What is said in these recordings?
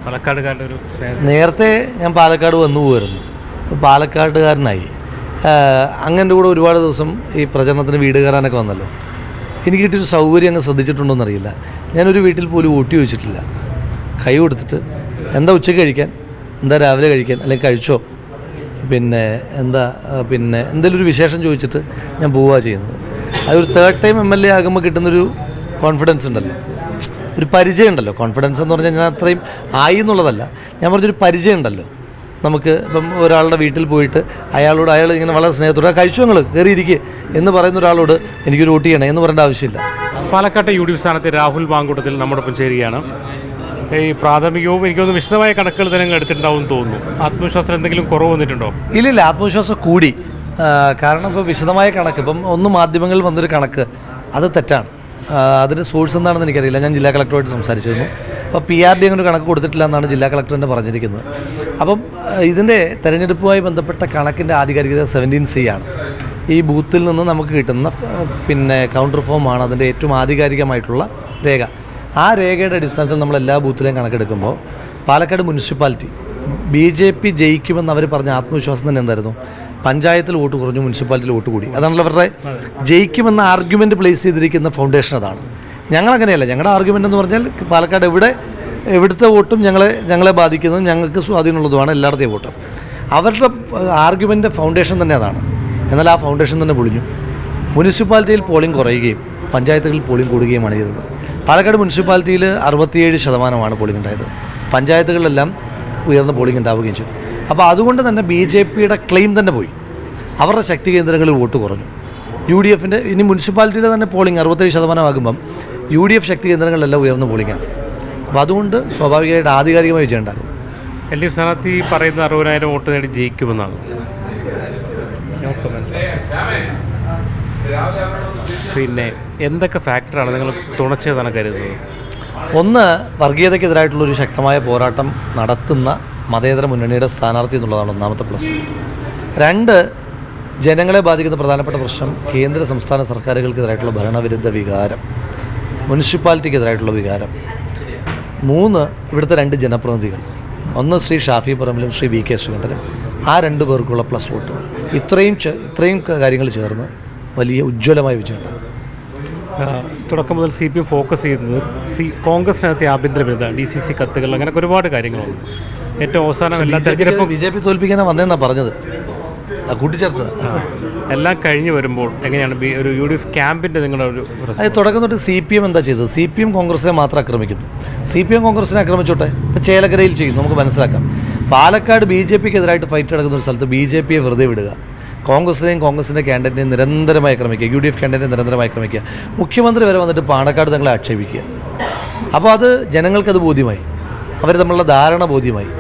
പാലക്കാടുകാരുടെ ഒരു നേരത്തെ ഞാൻ പാലക്കാട് വന്നു പോയിരുന്നു, ഇപ്പോൾ പാലക്കാട്ടുകാരനായി. അങ്ങൻ്റെ കൂടെ ഒരുപാട് ദിവസം ഈ പ്രചരണത്തിന് വീട് കയറാനൊക്കെ വന്നല്ലോ. എനിക്ക് കിട്ടിയൊരു സൗകര്യം അങ്ങ് ശ്രദ്ധിച്ചിട്ടുണ്ടോയെന്നറിയില്ല. ഞാനൊരു വീട്ടിൽ പോലും ഊട്ടി വെച്ചിട്ടില്ല. കൈ കൊടുത്തിട്ട് എന്താ ഉച്ചയ്ക്ക് കഴിക്കാൻ, എന്താ രാവിലെ കഴിക്കാൻ, അല്ലെങ്കിൽ കഴിച്ചോ, പിന്നെ എന്തെങ്കിലും ഒരു വിശേഷം ചോദിച്ചിട്ട് ഞാൻ പോവുക ചെയ്യുന്നത്. അതൊരു തേർഡ് ടൈം MLA ആകുമ്പോൾ കിട്ടുന്നൊരു കോൺഫിഡൻസ് ഉണ്ടല്ലോ, ഒരു പരിചയം ഉണ്ടല്ലോ. കോൺഫിഡൻസ് എന്ന് പറഞ്ഞാൽ ഞാൻ അത്രയും ആയി എന്നുള്ളതല്ല, ഞാൻ പറഞ്ഞൊരു പരിചയം ഉണ്ടല്ലോ നമുക്ക്. ഇപ്പം ഒരാളുടെ വീട്ടിൽ പോയിട്ട് അയാൾ ഇങ്ങനെ വളരെ സ്നേഹത്തോടെ കഴിച്ചു ഞങ്ങൾ കയറിയിരിക്കുക എന്ന് പറയുന്ന ഒരാളോട് എനിക്കൊരു വോട്ട് ചെയ്യണം എന്ന് പറയേണ്ട ആവശ്യമില്ല. പാലക്കാട്ടെ UDF സ്ഥാനത്ത് രാഹുൽ മാങ്കൂട്ടത്തിൽ നമ്മോടൊപ്പം ചേരുകയാണ്. ഈ പ്രാഥമികവും എനിക്കൊന്ന് വിശദമായ കണക്കുകൾ തന്നെ എടുത്തിട്ടുണ്ടാവും തോന്നുന്നു. ആത്മവിശ്വാസം എന്തെങ്കിലും കുറവ് വന്നിട്ടുണ്ടോ? ഇല്ലില്ല, ആത്മവിശ്വാസം കൂടി. കാരണം ഇപ്പോൾ വിശദമായ കണക്ക്, ഇപ്പം ഒന്ന് മാധ്യമങ്ങളിൽ വന്നൊരു കണക്ക് അത് തെറ്റാണ്. അതിൻ്റെ സോഴ്സ് എന്താണെന്ന് എനിക്കറിയില്ല. ഞാൻ ജില്ലാ കളക്ടറുമായിട്ട് സംസാരിച്ചിരുന്നു. അപ്പോൾ PRD അങ്ങനെ ഒരു കണക്ക് കൊടുത്തിട്ടില്ല എന്നാണ് ജില്ലാ കളക്ടർ തന്നെ പറഞ്ഞിരിക്കുന്നത്. അപ്പം ഇതിൻ്റെ തെരഞ്ഞെടുപ്പുമായി ബന്ധപ്പെട്ട കണക്കിൻ്റെ ആധികാരികത 17C ആണ്. ഈ ബൂത്തിൽ നിന്ന് നമുക്ക് കിട്ടുന്ന കൗണ്ടർ ഫോമാണ് അതിൻ്റെ ഏറ്റവും ആധികാരികമായിട്ടുള്ള രേഖ. ആ രേഖയുടെ അടിസ്ഥാനത്തിൽ നമ്മൾ എല്ലാ ബൂത്തിലെയും കണക്കെടുക്കുമ്പോൾ പാലക്കാട് മുനിസിപ്പാലിറ്റി BJP ജയിക്കുമെന്ന് അവർ പറഞ്ഞ ആത്മവിശ്വാസം തന്നെ എന്തായിരുന്നു? പഞ്ചായത്തിൽ വോട്ട് കുറഞ്ഞു, മുനിസിപ്പാലിറ്റിയിൽ വോട്ട് കൂടി. അതാണല്ലോ അവരുടെ ജയിക്കുമെന്ന ആർഗ്യുമെൻറ്റ് പ്ലേസ് ചെയ്തിരിക്കുന്ന ഫൗണ്ടേഷൻ. അതാണ്. ഞങ്ങളങ്ങനെയല്ല. ഞങ്ങളുടെ ആർഗ്യുമെൻ്റ് എന്ന് പറഞ്ഞാൽ പാലക്കാട് എവിടുത്തെ വോട്ടും ഞങ്ങളെ ബാധിക്കുന്നതും ഞങ്ങൾക്ക് സ്വാധീനമുള്ളതുമാണ് എല്ലായിടത്തെയും വോട്ടും. അവരുടെ ആർഗ്യുമെൻ്റ് ഫൗണ്ടേഷൻ തന്നെ അതാണ്. എന്നാൽ ആ ഫൗണ്ടേഷൻ തന്നെ പൊളിഞ്ഞു. മുനിസിപ്പാലിറ്റിയിൽ പോളിംഗ് കുറയുകയും പഞ്ചായത്തുകളിൽ പോളിംഗ് കൂടുകയുമാണ് ചെയ്തത്. പാലക്കാട് മുനിസിപ്പാലിറ്റിയിൽ 67% പോളിംഗ് ഉണ്ടായത്. പഞ്ചായത്തുകളിലെല്ലാം ഉയർന്ന പോളിംഗ് ഉണ്ടാവുകയും ചെയ്തു. അപ്പോൾ അതുകൊണ്ട് തന്നെ BJPയുടെ ക്ലെയിം തന്നെ പോയി. അവരുടെ ശക്തി കേന്ദ്രങ്ങളിൽ വോട്ട് കുറഞ്ഞു. UDFൻ്റെ ഇനി മുനിസിപ്പാലിറ്റിയുടെ തന്നെ പോളിംഗ് 67% ആകുമ്പം UDF ശക്തി കേന്ദ്രങ്ങളിലെല്ലാം ഉയർന്ന പോളിംഗാണ്. അപ്പോൾ അതുകൊണ്ട് സ്വാഭാവികമായിട്ട് ആധികാരികമായി വിജയം ഉണ്ടാകും. LDF സ്ഥാനാർത്ഥി പറയുന്ന 60,000 വോട്ട് നേടി ജയിക്കുമെന്നാണ്. പിന്നെ എന്തൊക്കെ ഫാക്ടറാണ് നിങ്ങൾ തുണച്ചതാണ് കരുതുന്നത്? ഒന്ന്, വർഗീയതയ്ക്കെതിരായിട്ടുള്ളൊരു ശക്തമായ പോരാട്ടം നടത്തുന്ന മതേതര മുന്നണിയുടെ സ്ഥാനാർത്ഥി എന്നുള്ളതാണ് ഒന്നാമത്തെ പ്ലസ്. 2, ജനങ്ങളെ ബാധിക്കുന്ന പ്രധാനപ്പെട്ട പ്രശ്നം കേന്ദ്ര സംസ്ഥാന സർക്കാരുകൾക്കെതിരായിട്ടുള്ള ഭരണവിരുദ്ധ വികാരം, മുനിസിപ്പാലിറ്റിക്കെതിരായിട്ടുള്ള വികാരം. 3, ഇവിടുത്തെ 2 ജനപ്രതിനിധികൾ, ഒന്ന് ശ്രീ ഷാഫി പറമ്പിലും ശ്രീ VK ശ്രീകണ്ഠനും, ആ 2 പേർക്കുള്ള പ്ലസ് വോട്ടുകൾ. ഇത്രയും കാര്യങ്ങൾ ചേർന്ന് വലിയ ഉജ്ജ്വലമായ വിജയമുണ്ടാകും. തുടക്കം മുതൽ CPM ഫോക്കസ് ചെയ്യുന്നത് കോൺഗ്രസിനകത്തെ ആഭ്യന്തര വിരുദ്ധ DCC കത്തുകൾ, അങ്ങനെ ഒരുപാട് കാര്യങ്ങളുണ്ട്. ഏറ്റവും അവസാനം എല്ലാ തെരഞ്ഞെടുപ്പും BJP തോൽപ്പിക്കാനാണ് വന്നതെന്നാണ് പറഞ്ഞത്, കൂട്ടിച്ചേർത്തത്. എല്ലാം കഴിഞ്ഞ് വരുമ്പോൾ എങ്ങനെയാണ് ഒരു UDF ക്യാമ്പിൻ്റെ നിങ്ങളുടെ ഒരു തുടക്കം തൊട്ട് CPM എന്താ ചെയ്തത്? CPM കോൺഗ്രസിനെ മാത്രം ആക്രമിക്കുന്നു. CPM കോൺഗ്രസിനെ ആക്രമിച്ചോട്ടെ, ഇപ്പോൾ ചേലക്കരയിൽ ചെയ്യുന്നു, നമുക്ക് മനസ്സിലാക്കാം. പാലക്കാട് BJPക്കെതിരായിട്ട് ഫൈറ്റ് നടക്കുന്ന ഒരു സ്ഥലത്ത് BJPയെ വെറുതെ വിടുക, കോൺഗ്രസിൻ്റെ ക്യാൻഡിഡേറ്റിനെ നിരന്തരമായി ആക്രമിക്കുക, UDF ക്യാൻഡിഡേറ്റിനെ നിരന്തരമായി ആക്രമിക്കുക, മുഖ്യമന്ത്രി വരെ വന്നിട്ട് പാണക്കാട് തങ്ങളെ ആക്ഷേപിക്കുക. അപ്പോൾ അത് ജനങ്ങൾക്കത് ബോധ്യമായി, അവർ തമ്മിലുള്ള ധാരണ ബോധ്യമായി.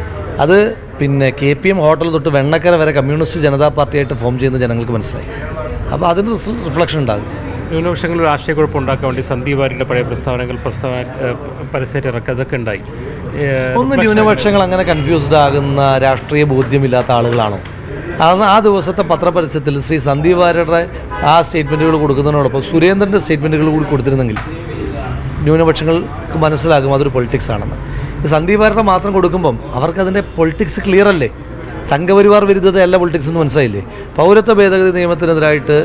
അത് KPM ഹോട്ടൽ തൊട്ട് വെണ്ണക്കര വരെ കമ്മ്യൂണിസ്റ്റ് ജനതാ പാർട്ടിയായിട്ട് ഫോം ചെയ്യുന്ന ജനങ്ങൾക്ക് മനസ്സിലായി. അപ്പോൾ അതിൻ്റെ റിഫ്ലക്ഷൻ ഉണ്ടാകും. ന്യൂനപക്ഷങ്ങളിൽ രാഷ്ട്രീയ കുഴപ്പം ഉണ്ടാക്കാൻ വേണ്ടി സന്ദീപ് വാര്യരുടെ പഴയ പ്രസ്താവന പരസ്യമായിട്ട് ഇറക്കുക, അതൊക്കെ ഉണ്ടായി. ഒന്ന്, ന്യൂനപക്ഷങ്ങൾ അങ്ങനെ കൺഫ്യൂസ്ഡ് ആകുന്ന രാഷ്ട്രീയ ബോധ്യമില്ലാത്ത ആളുകളാണോ? ആ ദിവസത്തെ പത്രപരസ്യത്തിൽ ശ്രീ സന്ദീപ് വാര്യരുടെ ആ സ്റ്റേറ്റ്മെൻറ്റുകൾ കൊടുക്കുന്നതിനോടൊപ്പം സുരേന്ദ്രൻ്റെ സ്റ്റേറ്റ്മെൻറ്റുകൾ കൂടി കൊടുത്തിരുന്നെങ്കിൽ ന്യൂനപക്ഷങ്ങൾക്ക് മനസ്സിലാകും അതൊരു പൊളിറ്റിക്സ് ആണെന്ന്. സന്ദീപ് വാര്യരുടെ മാത്രം കൊടുക്കുമ്പം അവർക്കതിൻ്റെ പൊളിറ്റിക്സ് ക്ലിയർ അല്ലേ? സംഘപരിവാർ വിരുദ്ധതയല്ല പൊളിറ്റിക്സ് എന്ന് മനസ്സിലായില്ലേ? പൗരത്വ ഭേദഗതി നിയമത്തിനെതിരായിട്ട്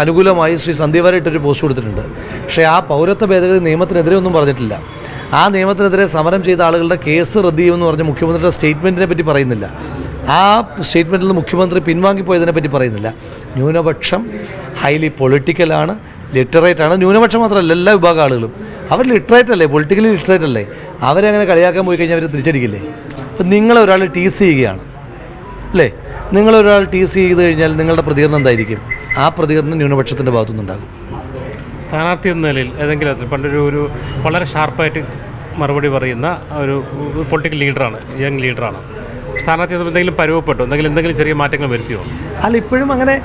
അനുകൂലമായി ശ്രീ സന്ദീപ് വാര്യർ ഇട്ടൊരു പോസ്റ്റ് കൊടുത്തിട്ടുണ്ട്. പക്ഷേ ആ പൗരത്വ ഭേദഗതി നിയമത്തിനെതിരെ ഒന്നും പറഞ്ഞിട്ടില്ല. ആ നിയമത്തിനെതിരെ സമരം ചെയ്ത ആളുകളുടെ കേസ് റദ്ദ് ചെയ്യുമെന്ന് പറഞ്ഞ് മുഖ്യമന്ത്രിയുടെ സ്റ്റേറ്റ്മെൻറ്റിനെ പറ്റി പറയുന്നില്ല. ആ സ്റ്റേറ്റ്മെൻറ്റിൽ നിന്ന് മുഖ്യമന്ത്രി പിൻവാങ്ങിപ്പോയതിനെ പറ്റി പറയുന്നില്ല. ന്യൂനപക്ഷം ഹൈലി പൊളിറ്റിക്കലാണ്, ലിറ്ററേറ്റാണ്. ന്യൂനപക്ഷം മാത്രമല്ല, എല്ലാ വിഭാഗം ആളുകളും അവർ ലിറ്ററേറ്റ് അല്ലേ, പൊളിറ്റിക്കലി ലിറ്ററേറ്റ് അല്ലേ. അവരെ അങ്ങനെ കളിയാക്കാൻ പോയി കഴിഞ്ഞാൽ അവർ തിരിച്ചടിക്കില്ലേ? ഇപ്പം നിങ്ങളൊരാൾ ടീസ് ചെയ്യുകയാണ് അല്ലേ, നിങ്ങളൊരാൾ ടീസ് ചെയ്ത് കഴിഞ്ഞാൽ നിങ്ങളുടെ പ്രതികരണം എന്തായിരിക്കും? ആ പ്രതികരണം ന്യൂനപക്ഷത്തിൻ്റെ ഭാഗത്തുനിന്നുണ്ടാകും. സ്ഥാനാർത്ഥി എന്ന നിലയിൽ ഏതെങ്കിലും പണ്ടൊരു വളരെ ഷാർപ്പായിട്ട് മറുപടി പറയുന്ന ഒരു പൊളിറ്റിക്കൽ ലീഡറാണ്, യങ് ലീഡറാണ്. സ്ഥാനാർത്ഥി എന്തെങ്കിലും പരുവപ്പെട്ടോ, എന്തെങ്കിലും ചെറിയ മാറ്റങ്ങൾ വരുത്തിയോ? അല്ല, ഇപ്പോഴും അങ്ങനെ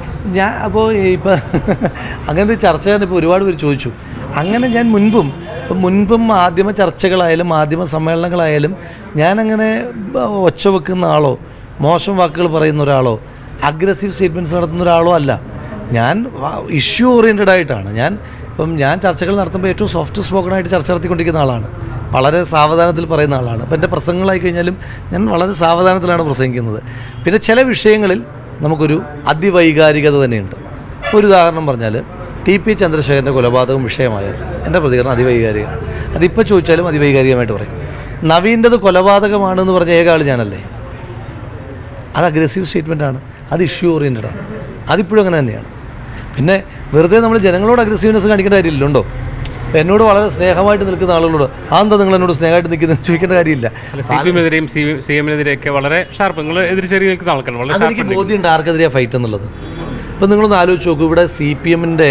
അങ്ങനെ ഒരു ചർച്ച ഇപ്പോൾ ഒരുപാട് പേര് ചോദിച്ചു. അങ്ങനെ ഞാൻ മുൻപും മാധ്യമ ചർച്ചകളായാലും മാധ്യമ സമ്മേളനങ്ങളായാലും ഞാനങ്ങനെ ഒച്ച വെക്കുന്ന ആളോ മോശം വാക്കുകൾ പറയുന്ന ഒരാളോ അഗ്രസീവ് സ്റ്റേറ്റ്മെൻറ്റ്സ് നടത്തുന്ന ഒരാളോ അല്ല. ഞാൻ ഇഷ്യൂ ഓറിയൻറ്റഡ് ആയിട്ടാണ്. ഞാൻ ചർച്ചകൾ നടത്തുമ്പോൾ ഏറ്റവും സോഫ്റ്റ് സ്പോക്കണായിട്ട് ചർച്ച നടത്തിക്കൊണ്ടിരിക്കുന്ന ആളാണ്. വളരെ സാവധാനത്തിൽ പറയുന്ന ആളാണ്. അപ്പോൾ എൻ്റെ പ്രസംഗങ്ങളായി കഴിഞ്ഞാലും ഞാൻ വളരെ സാവധാനത്തിലാണ് പ്രസംഗിക്കുന്നത്. പിന്നെ ചില വിഷയങ്ങളിൽ നമുക്കൊരു അതിവൈകാരികത തന്നെയുണ്ട്. ഒരു ഉദാഹരണം പറഞ്ഞാൽ TP ചന്ദ്രശേഖരൻ്റെ കൊലപാതകം വിഷയമായാൽ എൻ്റെ പ്രതികരണം അതിവൈകാരിക. അതിപ്പോൾ ചോദിച്ചാലും അതിവൈകാരികമായിട്ട് പറയും. നവീൻ്റെത് കൊലപാതകമാണെന്ന് പറഞ്ഞ ഏക ആൾ ഞാനല്ലേ? അത് അഗ്രസീവ് സ്റ്റേറ്റ്മെൻറ്റാണ്, അത് ഇഷ്യൂ ഓറിയൻറ്റഡാണ്, അതിപ്പോഴും അങ്ങനെ തന്നെയാണ്. പിന്നെ വെറുതെ നമ്മൾ ജനങ്ങളോട് അഗ്രസീവ്നെസ് കാണിക്കേണ്ട കാര്യമില്ലുണ്ടോ? അപ്പോൾ എന്നോട് വളരെ സ്നേഹമായിട്ട് നിൽക്കുന്ന ആളുകളോട് അതെന്താ നിങ്ങൾ എന്നോട് സ്നേഹമായിട്ട് നിൽക്കുന്നത് ചോദിക്കേണ്ട കാര്യമില്ല. CPM-എതിരെയും CM-നെതിരെയൊക്കെ വളരെ ഷാർപ്പ്, നിങ്ങൾ എതിരെ ചെറിയ നിൽക്കുന്ന ആൾക്കാരാണ്. വളരെ അതെനിക്ക് ബോധ്യമുണ്ട് ആർക്കെതിരെയാണ് ഫൈറ്റ് എന്നുള്ളത്. ഇപ്പം നിങ്ങളൊന്ന് ആലോചിച്ച് നോക്കൂ, ഇവിടെ CPM-ൻ്റെ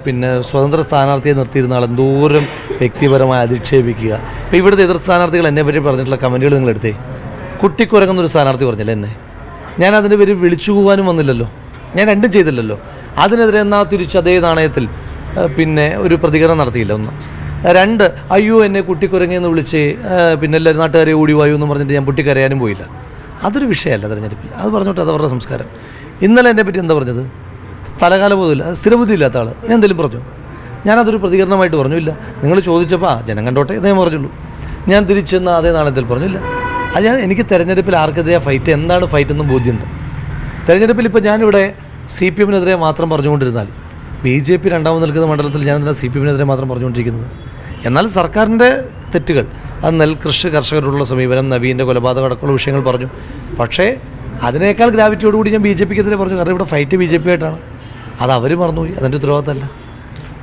പിന്നെ സ്വതന്ത്ര സ്ഥാനാർത്ഥിയെ നിർത്തിയിരുന്ന ആൾ എന്തോരം വ്യക്തിപരമായി അധിക്ഷേപിക്കുക. ഇപ്പോൾ ഇവിടുത്തെ എതിർ സ്ഥാനാർത്ഥികൾ എന്നെ പറ്റി പറഞ്ഞിട്ടുള്ള കമൻറ്റുകൾ നിങ്ങളെടുത്തേ. കുട്ടിക്കുരങ്ങുന്നൊരു സ്ഥാനാർത്ഥി പറഞ്ഞില്ല എന്നെ, ഞാൻ അതിൻ്റെ പേര് വിളിച്ചു പോകാനും വന്നില്ലല്ലോ, ഞാൻ രണ്ടും ചെയ്തില്ലല്ലോ. അതിനെതിരെ എന്നാൽ തിരിച്ച് അതേ നാണയത്തിൽ പിന്നെ ഒരു പ്രതികരണം നടത്തിയില്ല. ഒന്ന്. രണ്ട്, അയ്യോ എന്നെ കുട്ടിക്കുരങ്ങെന്ന് വിളിച്ച് പിന്നെ എല്ലാവരും നാട്ടുകാരെ ഓടി വായു എന്ന് പറഞ്ഞിട്ട് ഞാൻ പൊട്ടിക്കരയാനും പോയില്ല. അതൊരു വിഷയമല്ല തെരഞ്ഞെടുപ്പിൽ, അത് പറഞ്ഞോട്ടെ, അത് അവരുടെ സംസ്കാരം. ഇന്നലെ എന്നെ പറ്റി എന്താ പറഞ്ഞത്? സ്ഥലകാല ബോധമില്ല, സ്ഥിരബുദ്ധി ഇല്ലാത്ത ആൾ. ഞാൻ എന്തെങ്കിലും പറഞ്ഞു? ഞാനതൊരു പ്രതികരണമായിട്ട് പറഞ്ഞില്ല. നിങ്ങൾ ചോദിച്ചപ്പോൾ ജനം കണ്ടോട്ടെ എന്നേ പറഞ്ഞുള്ളൂ. ഞാൻ തിരിച്ചെന്ന അതേ നാണയത്തിൽ പറഞ്ഞില്ല. അത് എനിക്ക് തെരഞ്ഞെടുപ്പിൽ ആർക്കെതിരെയാണ് ഫൈറ്റ്, എന്താണ് ഫൈറ്റ് എന്നും ബോധ്യമുണ്ട്. തെരഞ്ഞെടുപ്പിൽ ഇപ്പോൾ ഞാനിവിടെ CPM-നെതിരെ മാത്രം പറഞ്ഞുകൊണ്ടിരുന്നാൽ BJP രണ്ടാമത് നിൽക്കുന്ന മണ്ഡലത്തിൽ ഞാൻ എന്നാൽ CPM-നെതിരെ മാത്രം പറഞ്ഞുകൊണ്ടിരിക്കുന്നത്. എന്നാൽ സർക്കാരിൻ്റെ തെറ്റുകൾ, അത് നെൽകൃഷി കർഷകരോടുള്ള സമീപനം, നവീൻ്റെ കൊലപാതകം അടക്കമുള്ള വിഷയങ്ങൾ പറഞ്ഞു. പക്ഷേ അതിനേക്കാൾ ഗ്രാവിറ്റിയോടുകൂടി ഞാൻ BJP-ക്കെതിരെ പറഞ്ഞു. കാരണം ഇവിടെ ഫൈറ്റ് BJP ആയിട്ടാണ്. അത് അവർ മറന്നുപോയി, അതിൻ്റെ ഉത്തരവാദിത്തമല്ല.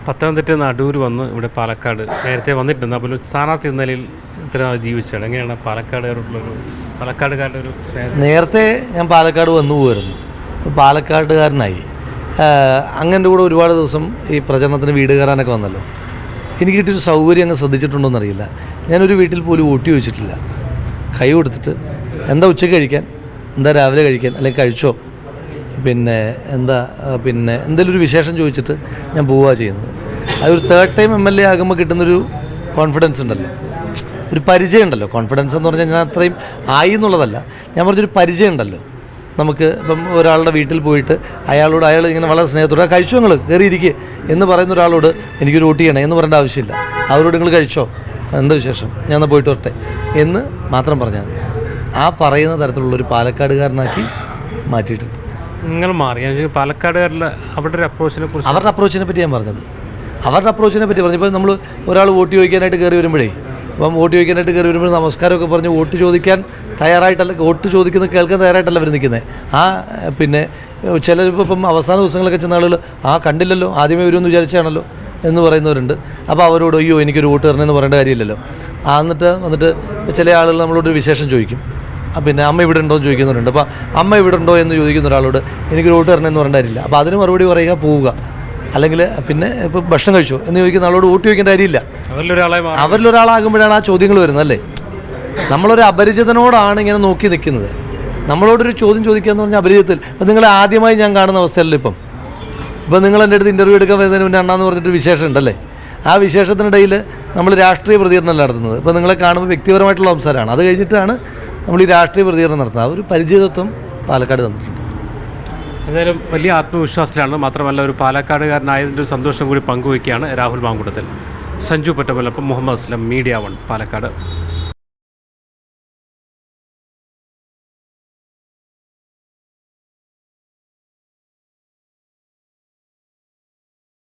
പത്തനംതിട്ട അടൂർ വന്ന് ഇവിടെ പാലക്കാട് നേരത്തെ വന്നിട്ടുണ്ട്. അപ്പോൾ സ്ഥാനാർത്ഥി എന്ന നിലയിൽ ഇത്ര നാൾ ജീവിച്ചാണ്. എങ്ങനെയാണ് പാലക്കാടുകാരുടെ ഒരു നേരത്തെ ഞാൻ പാലക്കാട് വന്നു പോകുമായിരുന്നു, ഇപ്പോൾ പാലക്കാടുകാരനായി. അങ്ങനെ കൂടെ ഒരുപാട് ദിവസം ഈ പ്രചരണത്തിന് വീട് കയറാനൊക്കെ വന്നല്ലോ. എനിക്ക് കിട്ടിയൊരു സൗകര്യം അങ്ങ് ശ്രദ്ധിച്ചിട്ടുണ്ടോയെന്നറിയില്ല. ഞാനൊരു വീട്ടിൽ പോലും ഊട്ടി ചോദിച്ചിട്ടില്ല. കൈ കൊടുത്തിട്ട് എന്താ ഉച്ചയ്ക്ക് കഴിക്കാൻ, എന്താ രാവിലെ കഴിക്കാൻ, അല്ലെങ്കിൽ കഴിച്ചോ, പിന്നെ എന്താ പിന്നെ എന്തെങ്കിലും ഒരു വിശേഷം ചോദിച്ചിട്ട് ഞാൻ പോവുക ചെയ്യുന്നത്. അതൊരു തേർഡ് ടൈം MLA ആകുമ്പോൾ കിട്ടുന്നൊരു കോൺഫിഡൻസ് ഉണ്ടല്ലോ, ഒരു പരിചയം ഉണ്ടല്ലോ. കോൺഫിഡൻസ് എന്ന് പറഞ്ഞാൽ ഞാൻ അത്രയും ആയി എന്നുള്ളതല്ല, ഞാൻ പറഞ്ഞൊരു പരിചയം ഉണ്ടല്ലോ നമുക്ക്. ഇപ്പം ഒരാളുടെ വീട്ടിൽ പോയിട്ട് അയാളോട് അയാൾ ഇങ്ങനെ വളരെ സ്നേഹത്തോടെ കഴിച്ചോ നിങ്ങൾ കയറിയിരിക്കുക എന്ന് പറയുന്ന ഒരാളോട് എനിക്കൊരു വോട്ട് ചെയ്യണേ എന്ന് പറയേണ്ട ആവശ്യമില്ല. അവരോട് നിങ്ങൾ കഴിച്ചോ, എന്താ വിശേഷം, ഞാൻ എന്നാൽ പോയിട്ട് വരട്ടെ എന്ന് മാത്രം പറഞ്ഞാൽ മതി. ആ പറയുന്ന തരത്തിലുള്ളൊരു പാലക്കാടുകാരനാക്കി മാറ്റിയിട്ടുണ്ട്. നിങ്ങൾ മാറി. ഞാൻ പാലക്കാടുകാരിലെ അവരുടെ അവരുടെ അപ്രോച്ചിനെ പറ്റി ഞാൻ പറഞ്ഞത്. അവരുടെ അപ്രോച്ചിനെ പറ്റി പറഞ്ഞപ്പോൾ നമ്മൾ ഒരാൾ വോട്ട് ചോദിക്കാനായിട്ട് കയറി വരുമ്പോഴേ, അപ്പം വോട്ട് ചോദിക്കാനായിട്ട് കയറി വരുമ്പോൾ നമസ്കാരമൊക്കെ പറഞ്ഞ് വോട്ട് ചോദിക്കാൻ തയ്യാറായിട്ടല്ല, വോട്ട് ചോദിക്കുന്നത് കേൾക്കാൻ തയ്യാറായിട്ടല്ല അവർ നിൽക്കുന്നത്. പിന്നെ ചിലരിപ്പോൾ ഇപ്പം അവസാന ദിവസങ്ങളൊക്കെ ചെന്ന ആളുകൾ കണ്ടില്ലല്ലോ, ആദ്യമേ വരുമെന്ന് വിചാരിച്ചാണല്ലോ എന്ന് പറയുന്നവരുണ്ട്. അപ്പോൾ അവരോട് അയ്യോ എനിക്കൊരു വോട്ട് തരണമെന്ന് പറയേണ്ട കാര്യമില്ലല്ലോ. വന്നിട്ട് ചില ആളുകൾ നമ്മളോട് വിശേഷം ചോദിക്കും. പിന്നെ അമ്മ ഇവിടെ ഉണ്ടോ എന്ന് ചോദിക്കുന്നവരുണ്ട്. അപ്പോൾ അമ്മ ഇവിടെ ഉണ്ടോ എന്ന് ചോദിക്കുന്ന ഒരാളോട് എനിക്കൊരു വോട്ട് തരണമെന്ന് പറയേണ്ട കാര്യമില്ല. അപ്പോൾ അതിന് മറുപടി പറയുക, പോവുക. അല്ലെങ്കിൽ പിന്നെ ഇപ്പോൾ ഭക്ഷണം കഴിച്ചോ എന്ന് ചോദിക്കുന്ന ആളോട് വോട്ട് ചോദിക്കേണ്ട കാര്യമില്ല. അവരിലൊരാളാകുമ്പോഴാണ് ആ ചോദ്യങ്ങൾ വരുന്നത് അല്ലേ. നമ്മളൊരു അപരിചിതനോടാണ് ഇങ്ങനെ നോക്കി നിൽക്കുന്നത്. നമ്മളോടൊരു ചോദ്യം ചോദിക്കുക എന്ന് പറഞ്ഞാൽ അപരിചിതത്തിൽ. ഇപ്പം നിങ്ങളെ ആദ്യമായി ഞാൻ കാണുന്ന അവസ്ഥയല്ലോ ഇപ്പം നിങ്ങൾ എൻ്റെ അടുത്ത് ഇൻ്റർവ്യൂ എടുക്കാൻ വരുന്നതിന് മുന്നേ അണ്ണാന്ന് പറഞ്ഞിട്ട് വിശേഷം ഉണ്ടല്ലേ. ആ വിശേഷത്തിനിടയിൽ നമ്മൾ രാഷ്ട്രീയ പ്രതികരണമല്ല നടത്തുന്നത്. ഇപ്പോൾ നിങ്ങളെ കാണുമ്പോൾ വ്യക്തിപരമായിട്ടുള്ള സംസാരമാണ്. അത് കഴിഞ്ഞിട്ടാണ് നമ്മൾ ഈ രാഷ്ട്രീയ പ്രതികരണം നടത്തുന്നത്. ആ ഒരു പരിചിതത്വം പാലക്കാട് തന്നിട്ടുണ്ട്. എന്തായാലും വലിയ ആത്മവിശ്വാസത്തിലാണ്. മാത്രമല്ല ഒരു പാലക്കാടുകാരനായതിൻ്റെ ഒരു സന്തോഷം കൂടി പങ്കുവയ്ക്കുകയാണ് രാഹുൽ മാങ്കൂട്ടത്തിൽ. സഞ്ജു പറ്റമലപ്പം, മുഹമ്മദ് അസ്ലം, മീഡിയ 1 പാലക്കാട്.